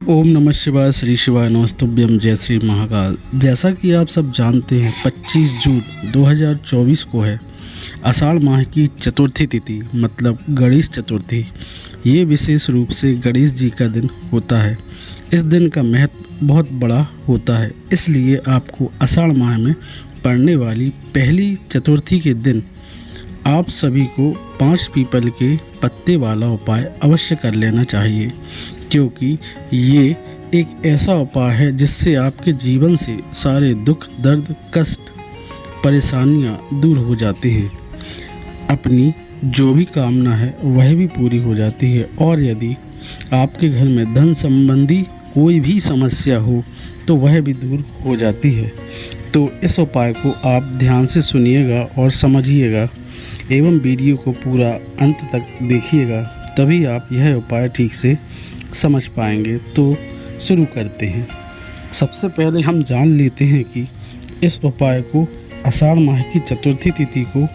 ओम नमः शिवाय, श्री शिवाय नमस्तुभ्यम, जय श्री महाकाल। जैसा कि आप सब जानते हैं 25 जून 2024 को है आषाढ़ माह की चतुर्थी तिथि, मतलब गणेश चतुर्थी। ये विशेष रूप से गणेश जी का दिन होता है। इस दिन का महत्व बहुत बड़ा होता है, इसलिए आपको आषाढ़ माह में पड़ने वाली पहली चतुर्थी के दिन आप सभी को 5 पीपल के पत्ते वाला उपाय अवश्य कर लेना चाहिए, क्योंकि ये एक ऐसा उपाय है जिससे आपके जीवन से सारे दुख, दर्द, कष्ट, परेशानियां दूर हो जाती हैं। अपनी जो भी कामना है वह भी पूरी हो जाती है, और यदि आपके घर में धन संबंधी कोई भी समस्या हो तो वह भी दूर हो जाती है। तो इस उपाय को आप ध्यान से सुनिएगा और समझिएगा एवं वीडियो को पूरा अंत तक देखिएगा, तभी आप यह उपाय ठीक से समझ पाएंगे। तो शुरू करते हैं। सबसे पहले हम जान लेते हैं कि इस उपाय को आषाढ़ माह की चतुर्थी तिथि को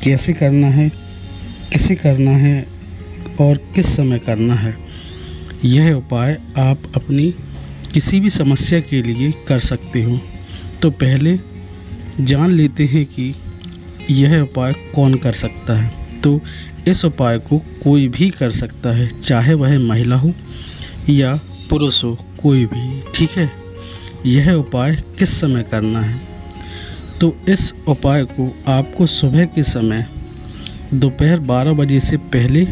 कैसे करना है, किसे करना है और किस समय करना है। यह उपाय आप अपनी किसी भी समस्या के लिए कर सकते हो। तो पहले जान लेते हैं कि यह उपाय कौन कर सकता है। तो इस उपाय को कोई भी कर सकता है, चाहे वह महिला हो या पुरुष हो, कोई भी, ठीक है। यह उपाय किस समय करना है, तो इस उपाय को आपको सुबह के समय दोपहर 12 बजे से पहले,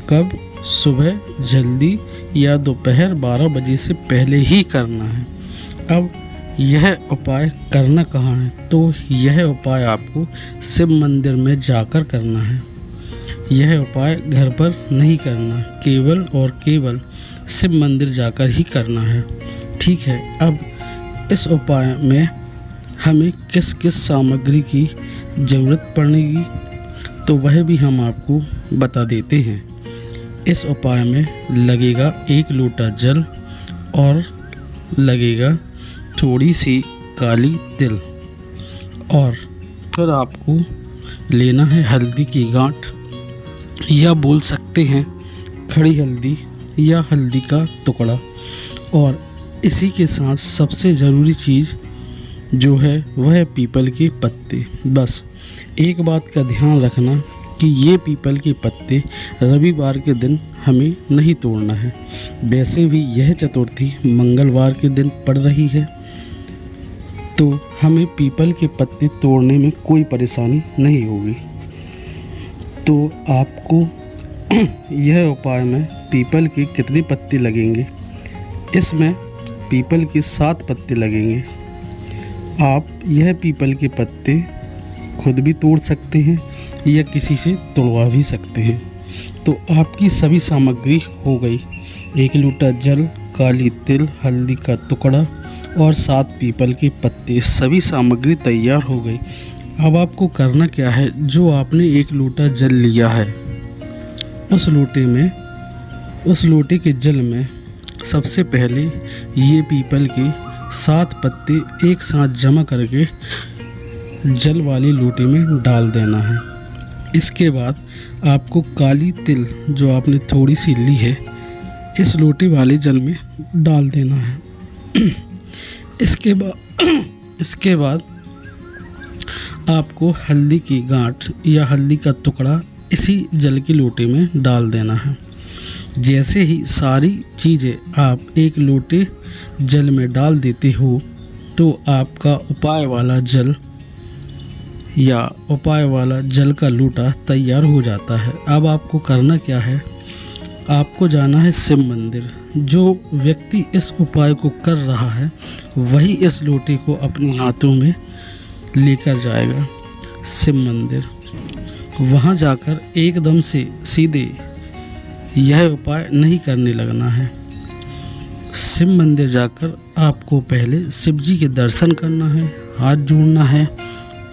कब, सुबह जल्दी या दोपहर 12 बजे से पहले ही करना है। अब यह उपाय करना कहाँ है, तो यह उपाय आपको शिव मंदिर में जाकर करना है। यह उपाय घर पर नहीं करना, केवल और केवल शिव मंदिर जाकर ही करना है, ठीक है। अब इस उपाय में हमें किस किस सामग्री की ज़रूरत पड़ेगी तो वह भी हम आपको बता देते हैं। इस उपाय में लगेगा 1 लोटा जल और लगेगा थोड़ी सी काली तिल, और फिर आपको लेना है हल्दी की गांठ, या बोल सकते हैं खड़ी हल्दी या हल्दी का टुकड़ा। और इसी के साथ सबसे ज़रूरी चीज़ जो है वह पीपल के पत्ते। बस एक बात का ध्यान रखना कि ये पीपल के पत्ते रविवार के दिन हमें नहीं तोड़ना है। वैसे भी यह चतुर्थी मंगलवार के दिन पड़ रही है, तो हमें पीपल के पत्ते तोड़ने में कोई परेशानी नहीं होगी। तो आपको यह उपाय में पीपल के कितने पत्ते लगेंगे, इसमें पीपल के 7 पत्ते लगेंगे। आप यह पीपल के पत्ते खुद भी तोड़ सकते हैं या किसी से तोड़वा भी सकते हैं। तो आपकी सभी सामग्री हो गई, 1 लोटा जल, काली तिल, हल्दी का टुकड़ा और 7 पीपल के पत्ते, सभी सामग्री तैयार हो गई। अब आपको करना क्या है, जो आपने 1 लोटा जल लिया है उस लोटे के जल में सबसे पहले ये पीपल के 7 पत्ते एक साथ जमा करके जल वाले लोटे में डाल देना है। इसके बाद आपको काली तिल जो आपने थोड़ी सी ली है इस लोटे वाले जल में डाल देना है। इसके बाद आपको हल्दी की गांठ या हल्दी का टुकड़ा इसी जल के लोटे में डाल देना है। जैसे ही सारी चीज़ें आप एक लोटे जल में डाल देते हो तो आपका उपाय वाला जल का लोटा तैयार हो जाता है। अब आपको करना क्या है, आपको जाना है शिव मंदिर। जो व्यक्ति इस उपाय को कर रहा है वही इस लोटे को अपने हाथों में लेकर जाएगा शिव मंदिर। वहाँ जाकर एकदम से सीधे यह उपाय नहीं करने लगना है। शिव मंदिर जाकर आपको पहले शिव जी के दर्शन करना है, हाथ जोड़ना है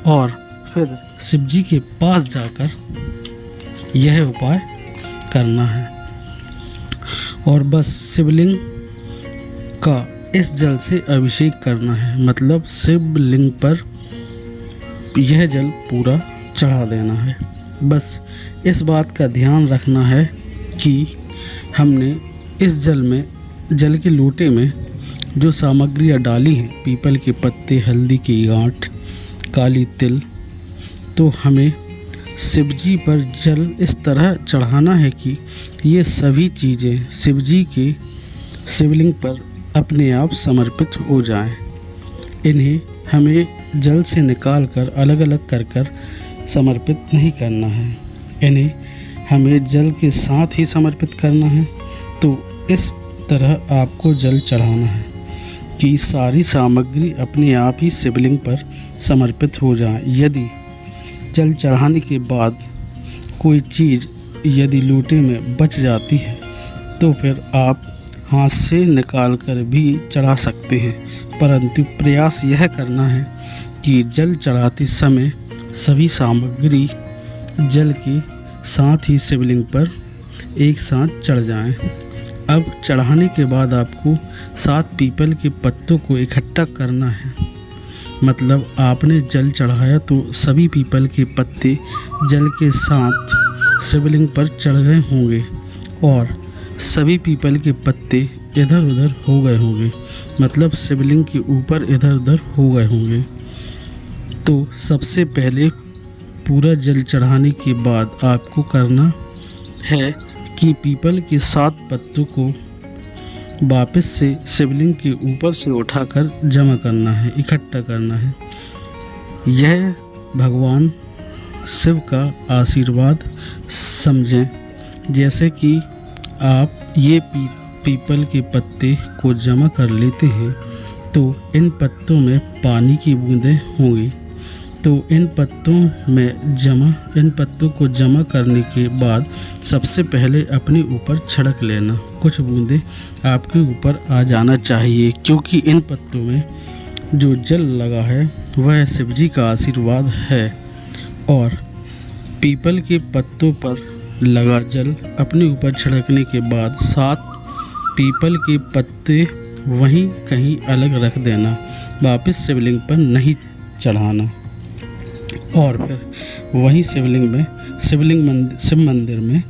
और फिर शिव जी के पास जाकर यह उपाय करना है। और बस शिवलिंग का इस जल से अभिषेक करना है, मतलब शिवलिंग पर यह जल पूरा चढ़ा देना है। बस इस बात का ध्यान रखना है कि हमने इस जल में जल के लोटे में जो सामग्रियाँ डाली हैं, पीपल के पत्ते, हल्दी की गांठ, काली तिल, तो हमें शिवजी पर जल इस तरह चढ़ाना है कि ये सभी चीज़ें शिवजी के शिवलिंग पर अपने आप समर्पित हो जाएं। इन्हें हमें जल से निकाल कर अलग अलग कर समर्पित नहीं करना है, इन्हें हमें जल के साथ ही समर्पित करना है। तो इस तरह आपको जल चढ़ाना है कि सारी सामग्री अपने आप ही शिवलिंग पर समर्पित हो जाए। यदि जल चढ़ाने के बाद कोई चीज़ यदि लोटे में बच जाती है तो फिर आप हाथ से निकाल कर भी चढ़ा सकते हैं, परंतु प्रयास यह करना है कि जल चढ़ाते समय सभी सामग्री जल के साथ ही शिवलिंग पर एक साथ चढ़ जाएं। अब चढ़ाने के बाद आपको 7 पीपल के पत्तों को इकट्ठा करना है। मतलब आपने जल चढ़ाया तो सभी पीपल के पत्ते जल के साथ शिवलिंग पर चढ़ गए होंगे और सभी पीपल के पत्ते इधर उधर हो गए होंगे, मतलब शिवलिंग के ऊपर इधर उधर हो गए होंगे। तो सबसे पहले पूरा जल चढ़ाने के बाद आपको करना है कि पीपल के 7 पत्तों को वापस से शिवलिंग के ऊपर से उठाकर जमा करना है, इकट्ठा करना है। यह भगवान शिव का आशीर्वाद समझें। जैसे कि आप ये पीपल के पत्ते को जमा कर लेते हैं तो इन पत्तों में पानी की बूंदें होंगी। तो इन पत्तों को जमा करने के बाद सबसे पहले अपने ऊपर छिड़क लेना। कुछ बूंदें आपके ऊपर आ जाना चाहिए, क्योंकि इन पत्तों में जो जल लगा है वह शिवजी का आशीर्वाद है। और पीपल के पत्तों पर लगा जल अपने ऊपर छिड़कने के बाद 7 पीपल के पत्ते वहीं कहीं अलग रख देना, वापस शिवलिंग पर नहीं चढ़ाना। और फिर वहीं शिव मंदिर में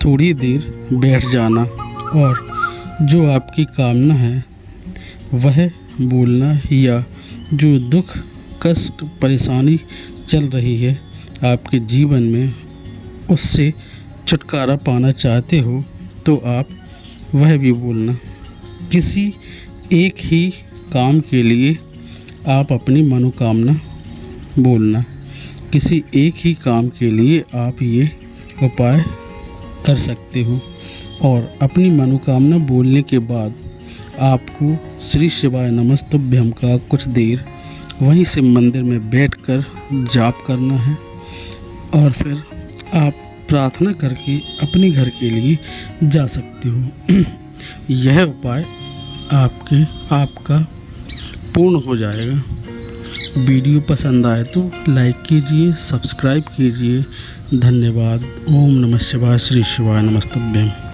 थोड़ी देर बैठ जाना और जो आपकी कामना है वह बोलना, या जो दुख कष्ट परेशानी चल रही है आपके जीवन में उससे छुटकारा पाना चाहते हो तो आप वह भी बोलना। किसी एक ही काम के लिए आप अपनी मनोकामना बोलना। किसी एक ही काम के लिए आप ये उपाय कर सकते हो। और अपनी मनोकामना बोलने के बाद आपको श्री शिवाय नमस्तुभ्यम का कुछ देर वहीं शिव मंदिर में बैठकर जाप करना है और फिर आप प्रार्थना करके अपने घर के लिए जा सकते हो। यह उपाय आपका पूर्ण हो जाएगा। वीडियो पसंद आए तो लाइक कीजिए, सब्सक्राइब कीजिए। धन्यवाद। ओम नमः शिवाय। श्री शिवाय नमस्तुभ्यम।